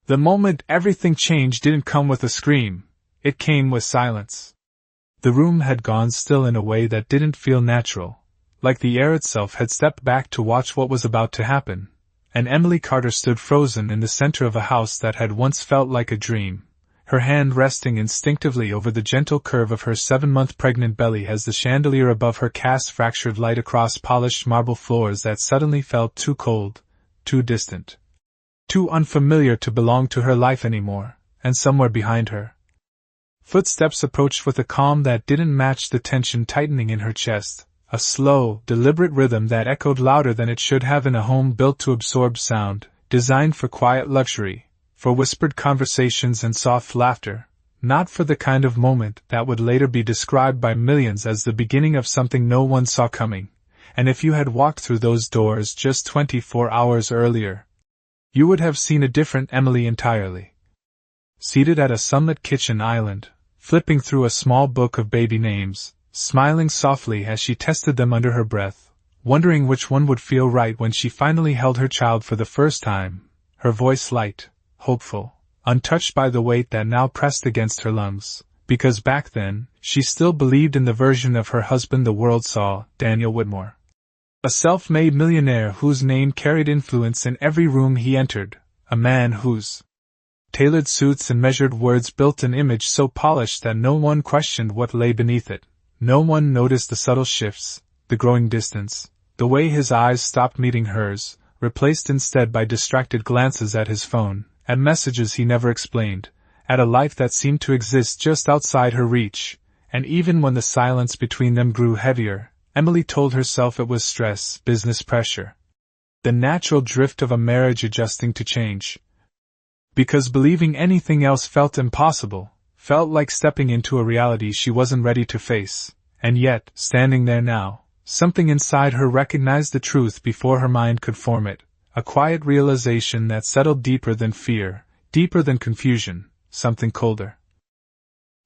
The moment everything changed didn't come with a scream, it came with silence. The room had gone still in a way that didn't feel natural, like the air itself had stepped back to watch what was about to happen, and Emily Carter stood frozen in the center of a house that had once felt like a dream, her hand resting instinctively over the gentle curve of her 7-month pregnant belly as the chandelier above her cast fractured light across polished marble floors that suddenly felt too cold, too distant, too unfamiliar to belong to her life anymore, and somewhere behind her. Footsteps approached with a calm that didn't match the tension tightening in her chest, a slow, deliberate rhythm that echoed louder than it should have in a home built to absorb sound, designed for quiet luxury, for whispered conversations and soft laughter, not for the kind of moment that would later be described by millions as the beginning of something no one saw coming, and if you had walked through those doors just 24 hours earlier, you would have seen a different Emily entirely. Seated at a sunlit kitchen island, flipping through a small book of baby names, smiling softly as she tested them under her breath, wondering which one would feel right when she finally held her child for the first time, her voice light, hopeful, untouched by the weight that now pressed against her lungs, because back then, she still believed in the version of her husband the world saw, Daniel Whitmore. A self-made millionaire whose name carried influence in every room he entered, a man whose tailored suits and measured words built an image so polished that no one questioned what lay beneath it. No one noticed the subtle shifts, the growing distance, the way his eyes stopped meeting hers, replaced instead by distracted glances at his phone, at messages he never explained, at a life that seemed to exist just outside her reach, and even when the silence between them grew heavier, Emily told herself it was stress, business pressure, the natural drift of a marriage adjusting to change. Because believing anything else felt impossible, felt like stepping into a reality she wasn't ready to face, and yet, standing there now, something inside her recognized the truth before her mind could form it, a quiet realization that settled deeper than fear, deeper than confusion, something colder.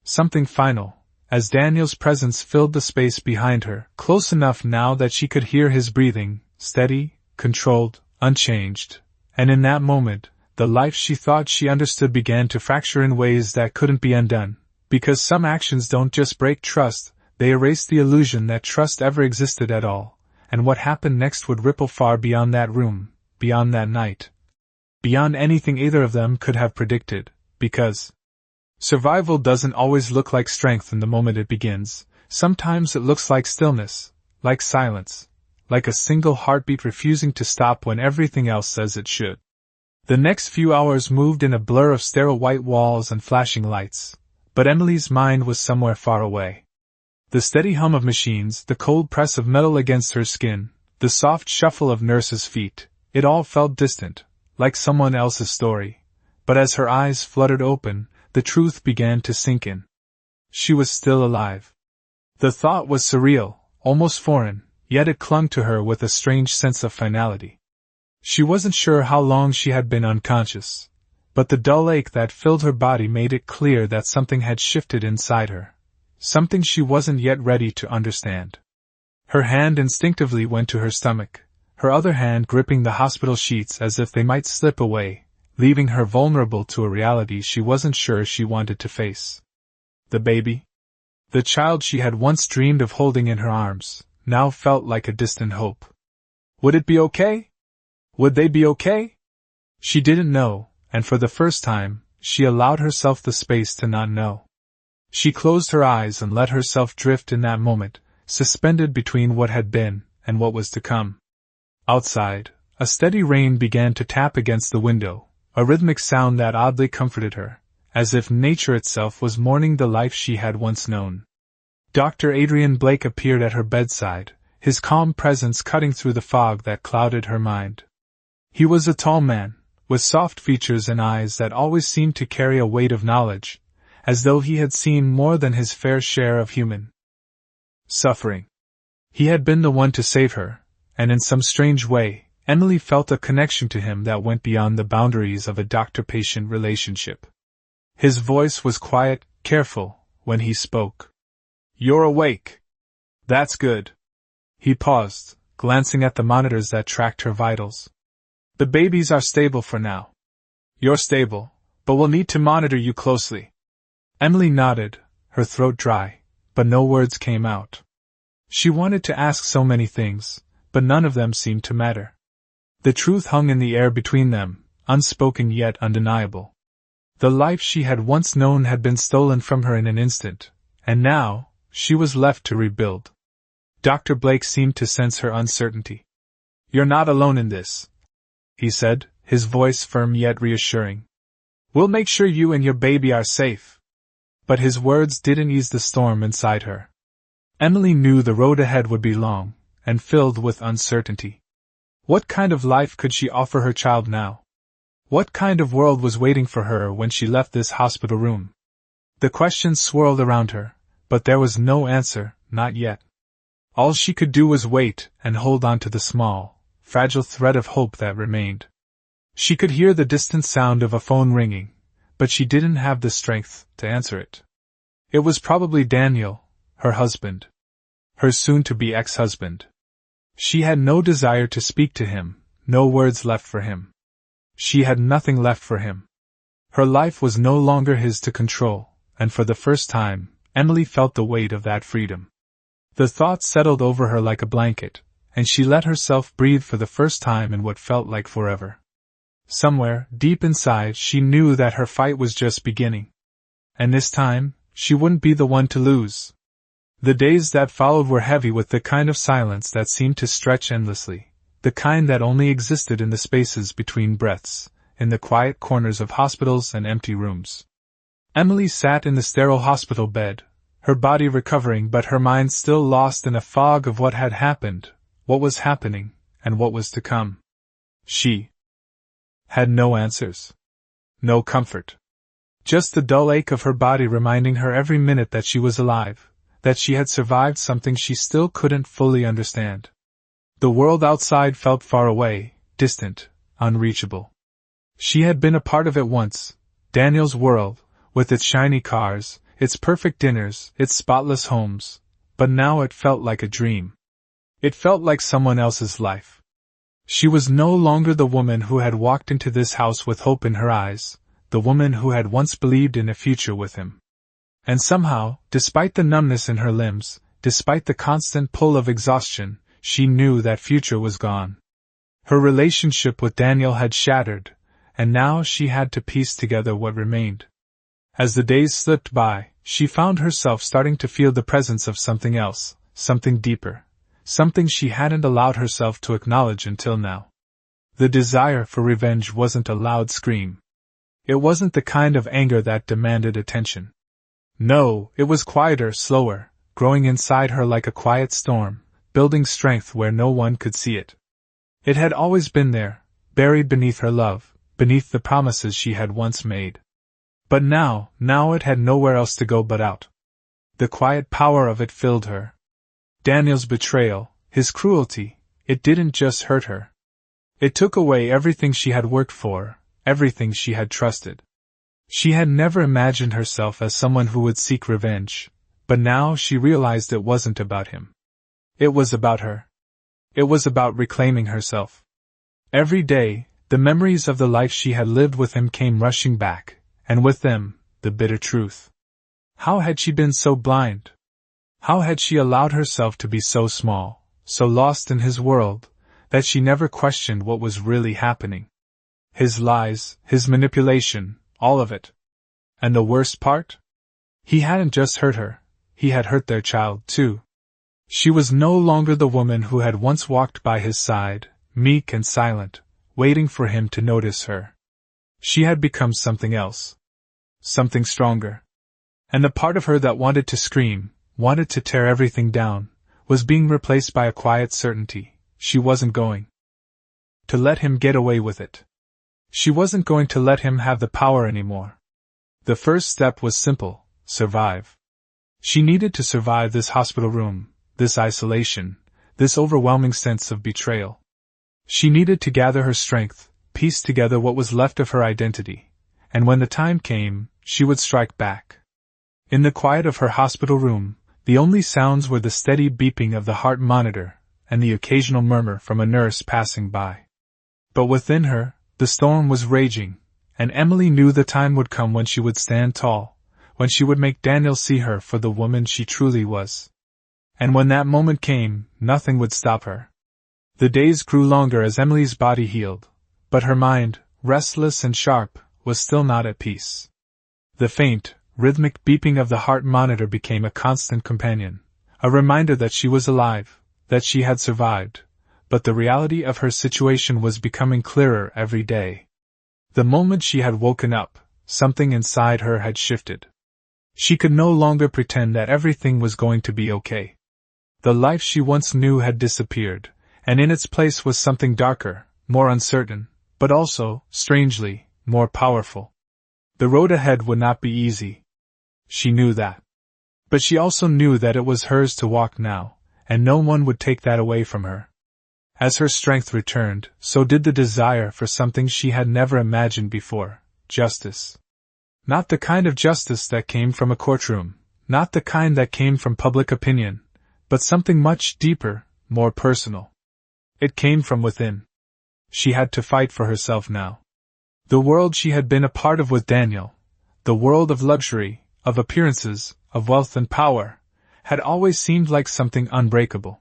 Something final, as Daniel's presence filled the space behind her, close enough now that she could hear his breathing, steady, controlled, unchanged, and in that moment, the life she thought she understood began to fracture in ways that couldn't be undone, because some actions don't just break trust, they erase the illusion that trust ever existed at all, and what happened next would ripple far beyond that room, beyond that night, beyond anything either of them could have predicted, because survival doesn't always look like strength in the moment it begins. Sometimes it looks like stillness, like silence, like a single heartbeat refusing to stop when everything else says it should. The next few hours moved in a blur of sterile white walls and flashing lights, but Emily's mind was somewhere far away. The steady hum of machines, the cold press of metal against her skin, the soft shuffle of nurses' feet, it all felt distant, like someone else's story. But as her eyes fluttered open, the truth began to sink in. She was still alive. The thought was surreal, almost foreign, yet it clung to her with a strange sense of finality. She wasn't sure how long she had been unconscious, but the dull ache that filled her body made it clear that something had shifted inside her, something she wasn't yet ready to understand. Her hand instinctively went to her stomach, her other hand gripping the hospital sheets as if they might slip away, leaving her vulnerable to a reality she wasn't sure she wanted to face. The baby? The child she had once dreamed of holding in her arms, now felt like a distant hope. Would it be okay? Would they be okay? She didn't know, and for the first time, she allowed herself the space to not know. She closed her eyes and let herself drift in that moment, suspended between what had been and what was to come. Outside, a steady rain began to tap against the window, a rhythmic sound that oddly comforted her, as if nature itself was mourning the life she had once known. Dr. Adrian Blake appeared at her bedside, his calm presence cutting through the fog that clouded her mind. He was a tall man, with soft features and eyes that always seemed to carry a weight of knowledge, as though he had seen more than his fair share of human suffering. He had been the one to save her, and in some strange way, Emily felt a connection to him that went beyond the boundaries of a doctor-patient relationship. His voice was quiet, careful, when he spoke. "You're awake. That's good." He paused, glancing at the monitors that tracked her vitals. "The babies are stable for now. You're stable, but we'll need to monitor you closely. Emily nodded, her throat dry, but no words came out. She wanted to ask so many things, but none of them seemed to matter. The truth hung in the air between them, unspoken yet undeniable. The life she had once known had been stolen from her in an instant, and now, she was left to rebuild. Dr. Blake seemed to sense her uncertainty. You're not alone in this, he said, his voice firm yet reassuring. We'll make sure you and your baby are safe. But his words didn't ease the storm inside her. Emily knew the road ahead would be long, and filled with uncertainty. What kind of life could she offer her child now? What kind of world was waiting for her when she left this hospital room? The questions swirled around her, but there was no answer, not yet. All she could do was wait and hold on to the small, fragile thread of hope that remained. She could hear the distant sound of a phone ringing, but she didn't have the strength to answer it. It was probably Daniel, her husband. Her soon-to-be ex-husband. She had no desire to speak to him, no words left for him. She had nothing left for him. Her life was no longer his to control, and for the first time, Emily felt the weight of that freedom. The thought settled over her like a blanket, and she let herself breathe for the first time in what felt like forever. Somewhere, deep inside, she knew that her fight was just beginning. And this time, she wouldn't be the one to lose. The days that followed were heavy with the kind of silence that seemed to stretch endlessly, the kind that only existed in the spaces between breaths, in the quiet corners of hospitals and empty rooms. Emily sat in the sterile hospital bed, her body recovering but her mind still lost in a fog of what had happened, what was happening, and what was to come. She had no answers. No comfort. Just the dull ache of her body reminding her every minute that she was alive, that she had survived something she still couldn't fully understand. The world outside felt far away, distant, unreachable. She had been a part of it once, Daniel's world, with its shiny cars, its perfect dinners, its spotless homes, but now it felt like a dream. It felt like someone else's life. She was no longer the woman who had walked into this house with hope in her eyes, the woman who had once believed in a future with him. And somehow, despite the numbness in her limbs, despite the constant pull of exhaustion, she knew that future was gone. Her relationship with Daniel had shattered, and now she had to piece together what remained. As the days slipped by, she found herself starting to feel the presence of something else, something deeper, something she hadn't allowed herself to acknowledge until now. The desire for revenge wasn't a loud scream. It wasn't the kind of anger that demanded attention. No, it was quieter, slower, growing inside her like a quiet storm, building strength where no one could see it. It had always been there, buried beneath her love, beneath the promises she had once made. But now it had nowhere else to go but out. The quiet power of it filled her. Daniel's betrayal, his cruelty, it didn't just hurt her. It took away everything she had worked for, everything she had trusted. She had never imagined herself as someone who would seek revenge, but now she realized it wasn't about him. It was about her. It was about reclaiming herself. Every day, the memories of the life she had lived with him came rushing back, and with them, the bitter truth. How had she been so blind? How had she allowed herself to be so small, so lost in his world, that she never questioned what was really happening? His lies, his manipulation, all of it. And the worst part? He hadn't just hurt her, he had hurt their child too. She was no longer the woman who had once walked by his side, meek and silent, waiting for him to notice her. She had become something else. Something stronger. And the part of her that wanted to scream, wanted to tear everything down, was being replaced by a quiet certainty. She wasn't going to let him get away with it. She wasn't going to let him have the power anymore. The first step was simple: survive. She needed to survive this hospital room, this isolation, this overwhelming sense of betrayal. She needed to gather her strength, piece together what was left of her identity, and when the time came, she would strike back. In the quiet of her hospital room, the only sounds were the steady beeping of the heart monitor and the occasional murmur from a nurse passing by. But within her, the storm was raging, and Emily knew the time would come when she would stand tall, when she would make Daniel see her for the woman she truly was. And when that moment came, nothing would stop her. The days grew longer as Emily's body healed, but her mind, restless and sharp, was still not at peace. The faint, rhythmic beeping of the heart monitor became a constant companion, a reminder that she was alive, that she had survived, but the reality of her situation was becoming clearer every day. The moment she had woken up, something inside her had shifted. She could no longer pretend that everything was going to be okay. The life she once knew had disappeared, and in its place was something darker, more uncertain, but also, strangely, more powerful. The road ahead would not be easy. She knew that. But she also knew that it was hers to walk now, and no one would take that away from her. As her strength returned, so did the desire for something she had never imagined before: justice. Not the kind of justice that came from a courtroom, not the kind that came from public opinion, but something much deeper, more personal. It came from within. She had to fight for herself now. The world she had been a part of with Daniel, the world of luxury, of appearances, of wealth and power, had always seemed like something unbreakable.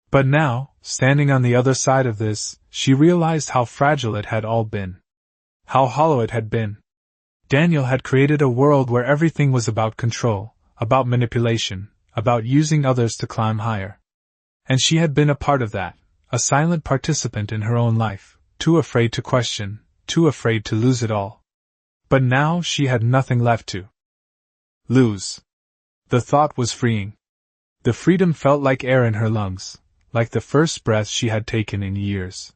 But now, standing on the other side of this, she realized how fragile it had all been. How hollow it had been. Daniel had created a world where everything was about control, about manipulation, about using others to climb higher. And she had been a part of that, a silent participant in her own life, too afraid to question, too afraid to lose it all. But now she had nothing left to lose. The thought was freeing. The freedom felt like air in her lungs, like the first breath she had taken in years.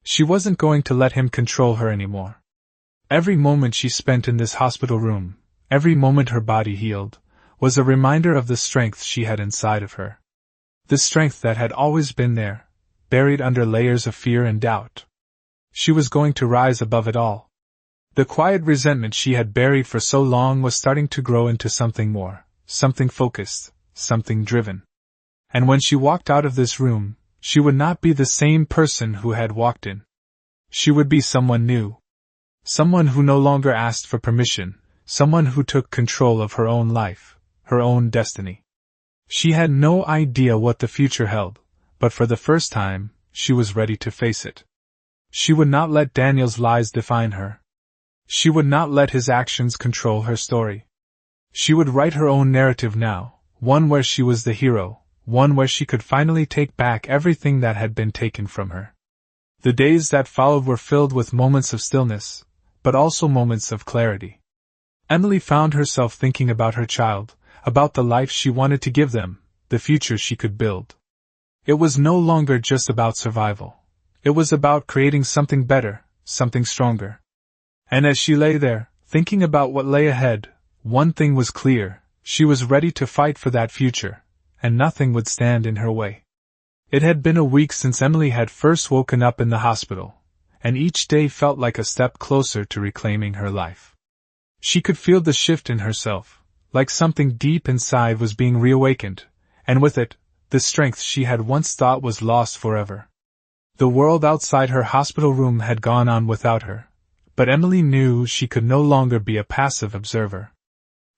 She wasn't going to let him control her anymore. Every moment she spent in this hospital room, every moment her body healed, was a reminder of the strength she had inside of her. The strength that had always been there, buried under layers of fear and doubt. She was going to rise above it all. The quiet resentment she had buried for so long was starting to grow into something more, something focused, something driven. And when she walked out of this room, she would not be the same person who had walked in. She would be someone new. Someone who no longer asked for permission, someone who took control of her own life, her own destiny. She had no idea what the future held, but for the first time, she was ready to face it. She would not let Daniel's lies define her. She would not let his actions control her story. She would write her own narrative now, one where she was the hero, one where she could finally take back everything that had been taken from her. The days that followed were filled with moments of stillness, but also moments of clarity. Emily found herself thinking about her child, about the life she wanted to give them, the future she could build. It was no longer just about survival. It was about creating something better, something stronger. And as she lay there, thinking about what lay ahead, one thing was clear: she was ready to fight for that future, and nothing would stand in her way. It had been a week since Emily had first woken up in the hospital, and each day felt like a step closer to reclaiming her life. She could feel the shift in herself, like something deep inside was being reawakened, and with it, the strength she had once thought was lost forever. The world outside her hospital room had gone on without her, but Emily knew she could no longer be a passive observer.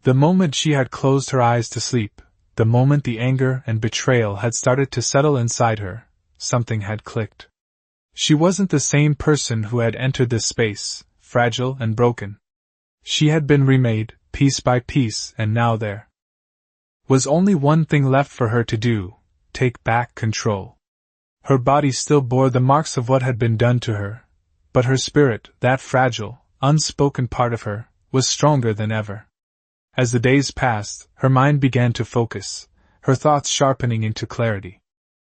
The moment she had closed her eyes to sleep, the moment the anger and betrayal had started to settle inside her, something had clicked. She wasn't the same person who had entered this space, fragile and broken. She had been remade, piece by piece, and now there was only one thing left for her to do: take back control. Her body still bore the marks of what had been done to her, but her spirit, that fragile, unspoken part of her, was stronger than ever. As the days passed, her mind began to focus, her thoughts sharpening into clarity.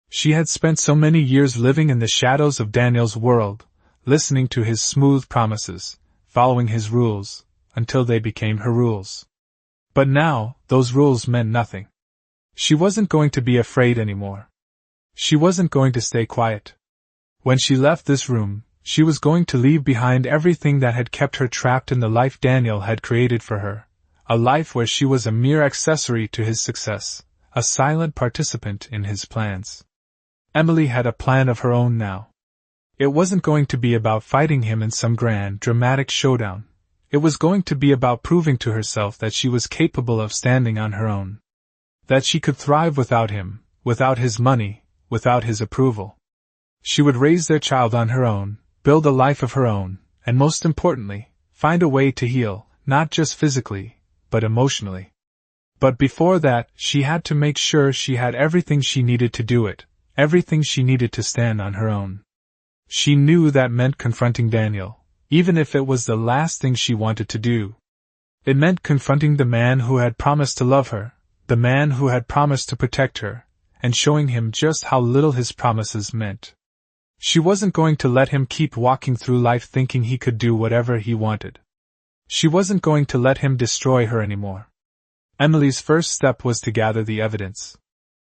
She had spent so many years living in the shadows of Daniel's world, listening to his smooth promises, following his rules, until they became her rules. But now, those rules meant nothing. She wasn't going to be afraid anymore. She wasn't going to stay quiet. When she left this room, she was going to leave behind everything that had kept her trapped in the life Daniel had created for her, a life where she was a mere accessory to his success, a silent participant in his plans. Emily had a plan of her own now. It wasn't going to be about fighting him in some grand, dramatic showdown. It was going to be about proving to herself that she was capable of standing on her own. That she could thrive without him, without his money, without his approval. She would raise their child on her own, build a life of her own, and most importantly, find a way to heal, not just physically, but emotionally. But before that, she had to make sure she had everything she needed to do it, everything she needed to stand on her own. She knew that meant confronting Daniel, even if it was the last thing she wanted to do. It meant confronting the man who had promised to love her, the man who had promised to protect her, and showing him just how little his promises meant. She wasn't going to let him keep walking through life thinking he could do whatever he wanted. She wasn't going to let him destroy her anymore. Emily's first step was to gather the evidence.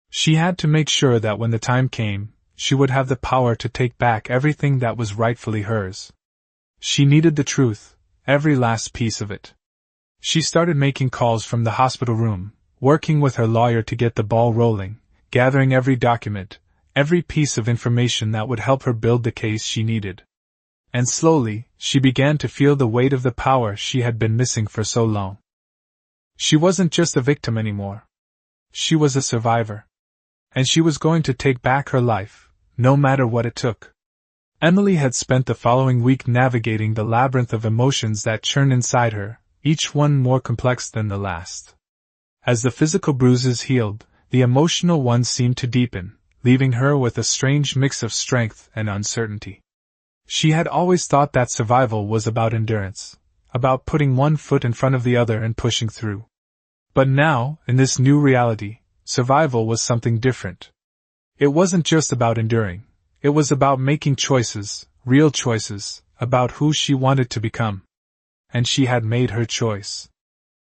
She had to make sure that when the time came, she would have the power to take back everything that was rightfully hers. She needed the truth, every last piece of it. She started making calls from the hospital room, working with her lawyer to get the ball rolling, gathering every document, every piece of information that would help her build the case she needed. And slowly, she began to feel the weight of the power she had been missing for so long. She wasn't just a victim anymore. She was a survivor. And she was going to take back her life, no matter what it took. Emily had spent the following week navigating the labyrinth of emotions that churned inside her, each one more complex than the last. As the physical bruises healed, the emotional ones seemed to deepen, leaving her with a strange mix of strength and uncertainty. She had always thought that survival was about endurance, about putting one foot in front of the other and pushing through. But now, in this new reality, survival was something different. It wasn't just about enduring. It was about making choices, real choices, about who she wanted to become. And she had made her choice.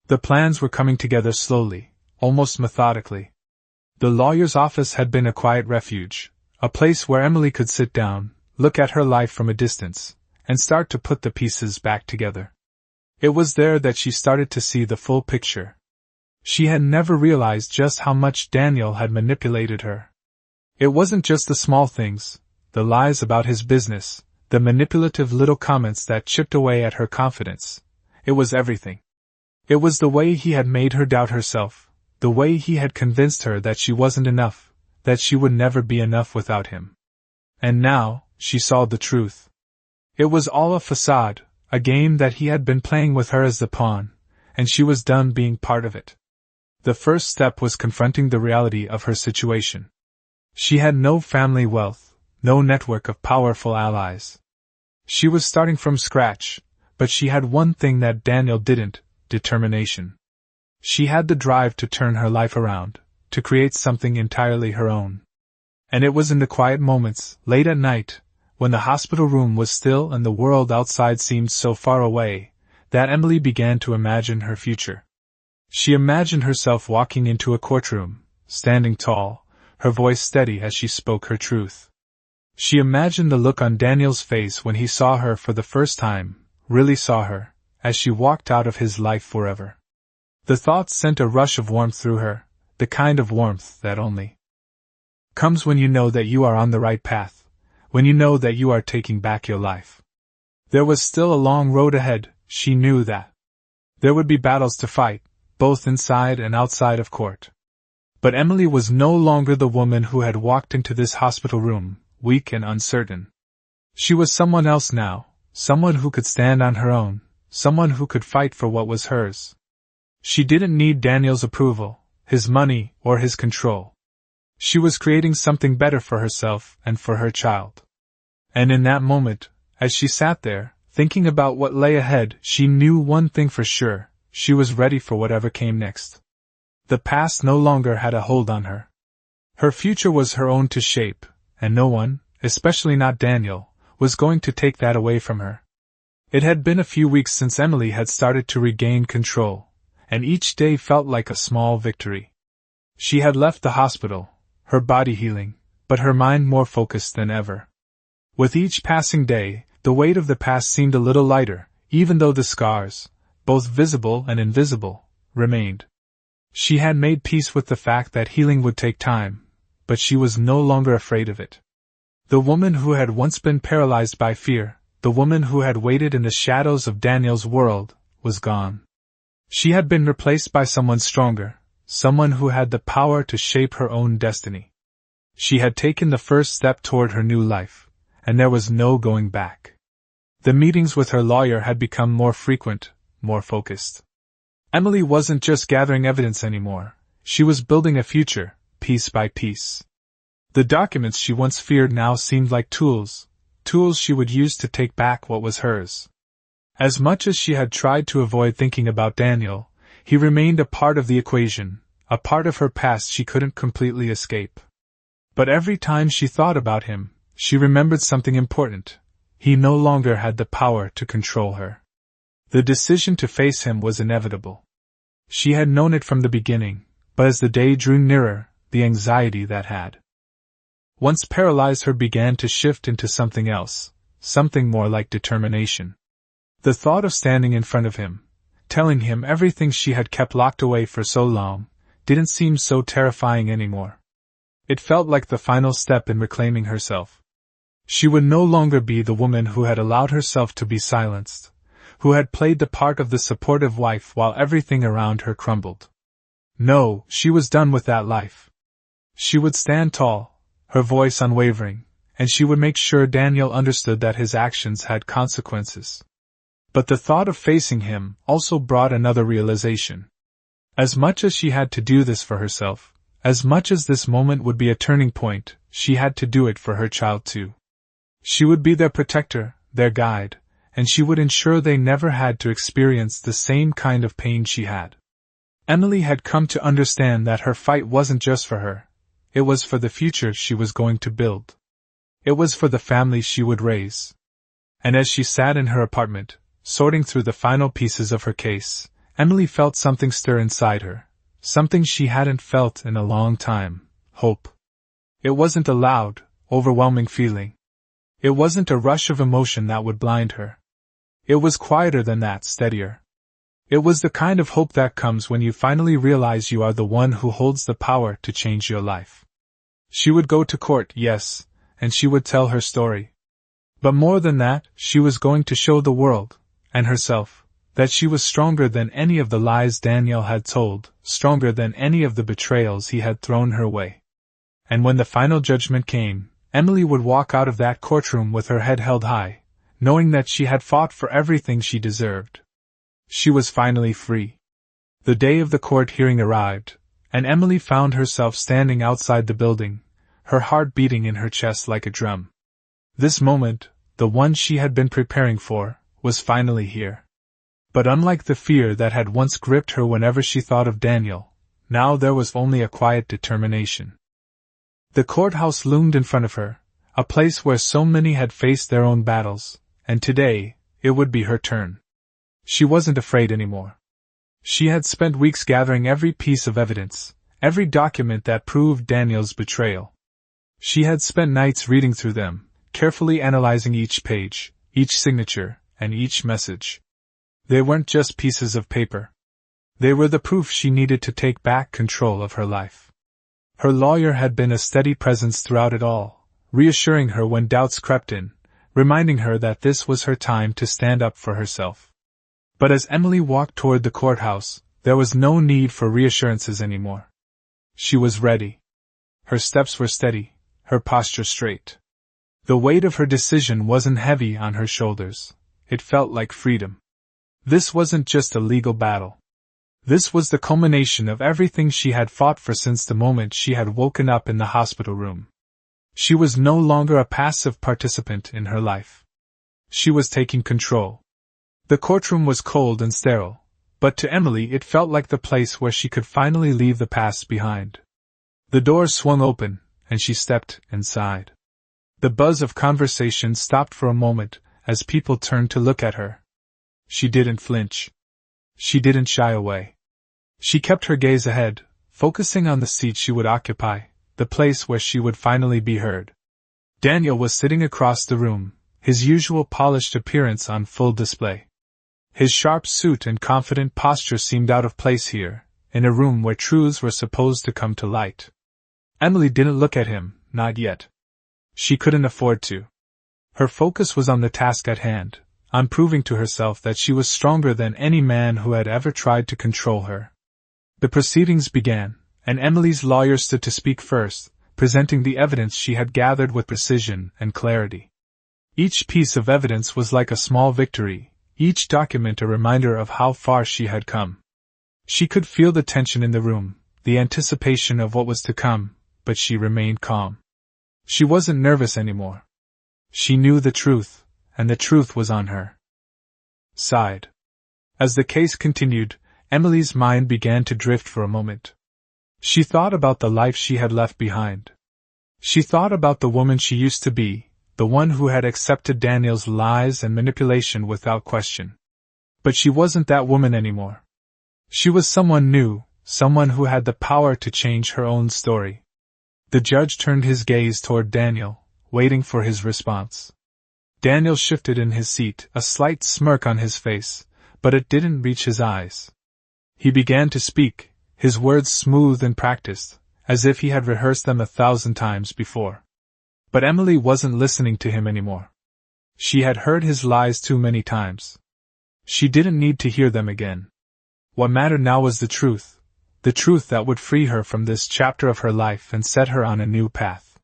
The plans were coming together slowly, almost methodically. The lawyer's office had been a quiet refuge, a place where Emily could sit down, look at her life from a distance, and start to put the pieces back together. It was there that she started to see the full picture. She had never realized just how much Daniel had manipulated her. It wasn't just the small things, the lies about his business, the manipulative little comments that chipped away at her confidence. It was everything. It was the way he had made her doubt herself, the way he had convinced her that she wasn't enough, that she would never be enough without him. And now, she saw the truth. It was all a facade, a game that he had been playing with her as the pawn, and she was done being part of it. The first step was confronting the reality of her situation. She had no family wealth, no network of powerful allies. She was starting from scratch, but she had one thing that Daniel didn't: determination. She had the drive to turn her life around, to create something entirely her own. And it was in the quiet moments, late at night, when the hospital room was still and the world outside seemed so far away, that Emily began to imagine her future. She imagined herself walking into a courtroom, standing tall, her voice steady as she spoke her truth. She imagined the look on Daniel's face when he saw her for the first time, really saw her, as she walked out of his life forever. The thought sent a rush of warmth through her, the kind of warmth that only comes when you know that you are on the right path, when you know that you are taking back your life. There was still a long road ahead, she knew that. There would be battles to fight, both inside and outside of court. But Emily was no longer the woman who had walked into this hospital room, weak and uncertain. She was someone else now, someone who could stand on her own, someone who could fight for what was hers. She didn't need Daniel's approval, his money, or his control. She was creating something better for herself and for her child. And in that moment, as she sat there, thinking about what lay ahead, she knew one thing for sure: she was ready for whatever came next. The past no longer had a hold on her. Her future was her own to shape, and no one, especially not Daniel, was going to take that away from her. It had been a few weeks since Emily had started to regain control, and each day felt like a small victory. She had left the hospital, her body healing, but her mind more focused than ever. With each passing day, the weight of the past seemed a little lighter, even though the scars, both visible and invisible, remained. She had made peace with the fact that healing would take time, but she was no longer afraid of it. The woman who had once been paralyzed by fear, the woman who had waited in the shadows of Daniel's world, was gone. She had been replaced by someone stronger, someone who had the power to shape her own destiny. She had taken the first step toward her new life, and there was no going back. The meetings with her lawyer had become more frequent, more focused. Emily wasn't just gathering evidence anymore, she was building a future, piece by piece. The documents she once feared now seemed like tools she would use to take back what was hers. As much as she had tried to avoid thinking about Daniel, he remained a part of the equation, a part of her past she couldn't completely escape. But every time she thought about him, she remembered something important. He no longer had the power to control her. The decision to face him was inevitable. She had known it from the beginning, but as the day drew nearer, the anxiety that had once paralyzed her began to shift into something else, something more like determination. The thought of standing in front of him, telling him everything she had kept locked away for so long, didn't seem so terrifying anymore. It felt like the final step in reclaiming herself. She would no longer be the woman who had allowed herself to be silenced, who had played the part of the supportive wife while everything around her crumbled. No, she was done with that life. She would stand tall, her voice unwavering, and she would make sure Daniel understood that his actions had consequences. But the thought of facing him also brought another realization. As much as she had to do this for herself, as much as this moment would be a turning point, she had to do it for her child too. She would be their protector, their guide, and she would ensure they never had to experience the same kind of pain she had. Emily had come to understand that her fight wasn't just for her. It was for the future she was going to build. It was for the family she would raise. And as she sat in her apartment, sorting through the final pieces of her case, Emily felt something stir inside her, something she hadn't felt in a long time: hope. It wasn't a loud, overwhelming feeling. It wasn't a rush of emotion that would blind her. It was quieter than that, steadier. It was the kind of hope that comes when you finally realize you are the one who holds the power to change your life. She would go to court, yes, and she would tell her story. But more than that, she was going to show the world, and herself, that she was stronger than any of the lies Daniel had told, stronger than any of the betrayals he had thrown her way. And when the final judgment came, Emily would walk out of that courtroom with her head held high, knowing that she had fought for everything she deserved. She was finally free. The day of the court hearing arrived, and Emily found herself standing outside the building, her heart beating in her chest like a drum. This moment, the one she had been preparing for, was finally here. But unlike the fear that had once gripped her whenever she thought of Daniel, now there was only a quiet determination. The courthouse loomed in front of her, a place where so many had faced their own battles, and today, it would be her turn. She wasn't afraid anymore. She had spent weeks gathering every piece of evidence, every document that proved Daniel's betrayal. She had spent nights reading through them, carefully analyzing each page, each signature, and each message. They weren't just pieces of paper. They were the proof she needed to take back control of her life. Her lawyer had been a steady presence throughout it all, reassuring her when doubts crept in, reminding her that this was her time to stand up for herself. But as Emily walked toward the courthouse, there was no need for reassurances anymore. She was ready. Her steps were steady, her posture straight. The weight of her decision wasn't heavy on her shoulders. It felt like freedom. This wasn't just a legal battle. This was the culmination of everything she had fought for since the moment she had woken up in the hospital room. She was no longer a passive participant in her life. She was taking control. The courtroom was cold and sterile, but to Emily it felt like the place where she could finally leave the past behind. The doors swung open, and she stepped inside. The buzz of conversation stopped for a moment as people turned to look at her. She didn't flinch. She didn't shy away. She kept her gaze ahead, focusing on the seat she would occupy, the place where she would finally be heard. Daniel was sitting across the room, his usual polished appearance on full display. His sharp suit and confident posture seemed out of place here, in a room where truths were supposed to come to light. Emily didn't look at him, not yet. She couldn't afford to. Her focus was on the task at hand, on proving to herself that she was stronger than any man who had ever tried to control her. The proceedings began, and Emily's lawyer stood to speak first, presenting the evidence she had gathered with precision and clarity. Each piece of evidence was like a small victory, each document a reminder of how far she had come. She could feel the tension in the room, the anticipation of what was to come, but she remained calm. She wasn't nervous anymore. She knew the truth, and the truth was on her side. As the case continued, Emily's mind began to drift for a moment. She thought about the life she had left behind. She thought about the woman she used to be, the one who had accepted Daniel's lies and manipulation without question. But she wasn't that woman anymore. She was someone new, someone who had the power to change her own story. The judge turned his gaze toward Daniel, waiting for his response. Daniel shifted in his seat, a slight smirk on his face, but it didn't reach his eyes. He began to speak, his words smooth and practiced, as if he had rehearsed them 1,000 times before. But Emily wasn't listening to him anymore. She had heard his lies too many times. She didn't need to hear them again. What mattered now was the truth that would free her from this chapter of her life and set her on a new path.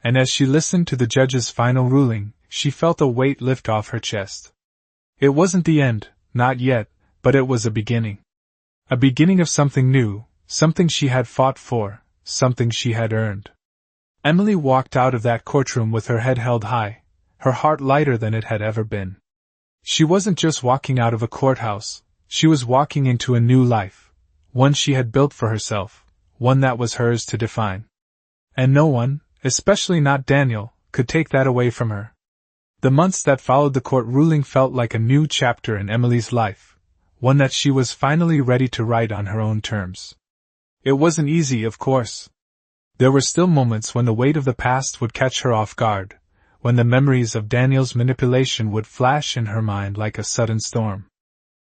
And as she listened to the judge's final ruling, she felt a weight lift off her chest. It wasn't the end, not yet, but it was a beginning. A beginning of something new, something she had fought for, something she had earned. Emily walked out of that courtroom with her head held high, her heart lighter than it had ever been. She wasn't just walking out of a courthouse, she was walking into a new life, one she had built for herself, one that was hers to define. And no one, especially not Daniel, could take that away from her. The months that followed the court ruling felt like a new chapter in Emily's life, one that she was finally ready to write on her own terms. It wasn't easy, of course. There were still moments when the weight of the past would catch her off guard, when the memories of Daniel's manipulation would flash in her mind like a sudden storm.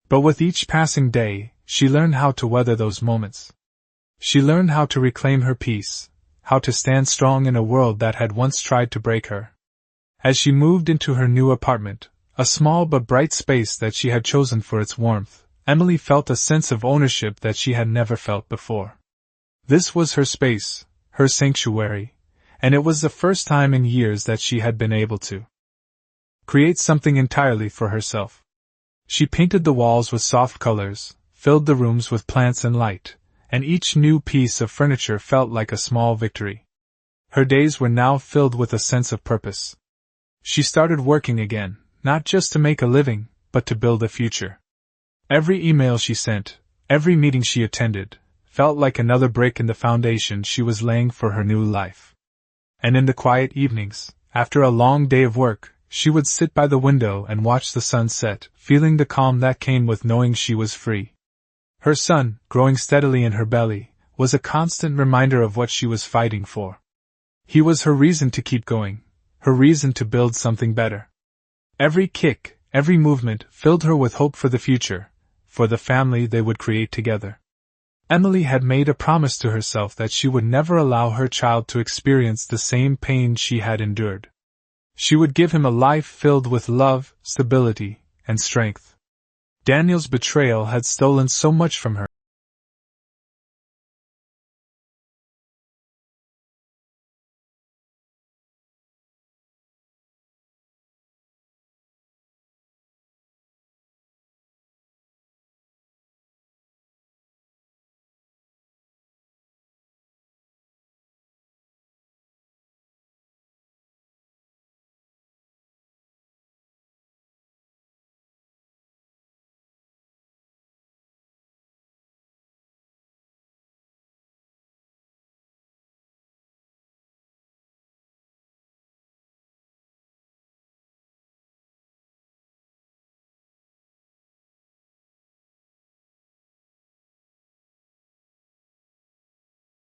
But with each passing day, she learned how to weather those moments. She learned how to reclaim her peace, how to stand strong in a world that had once tried to break her. As she moved into her new apartment, a small but bright space that she had chosen for its warmth, Emily felt a sense of ownership that she had never felt before. This was her space, her sanctuary, and it was the first time in years that she had been able to create something entirely for herself. She painted the walls with soft colors, filled the rooms with plants and light, and each new piece of furniture felt like a small victory. Her days were now filled with a sense of purpose. She started working again, not just to make a living, but to build a future. Every email she sent, every meeting she attended, felt like another brick in the foundation she was laying for her new life. And in the quiet evenings, after a long day of work, she would sit by the window and watch the sun set, feeling the calm that came with knowing she was free. Her son, growing steadily in her belly, was a constant reminder of what she was fighting for. He was her reason to keep going, her reason to build something better. Every kick, every movement filled her with hope for the future, for the family they would create together. Emily had made a promise to herself that she would never allow her child to experience the same pain she had endured. She would give him a life filled with love, stability, and strength. Daniel's betrayal had stolen so much from her,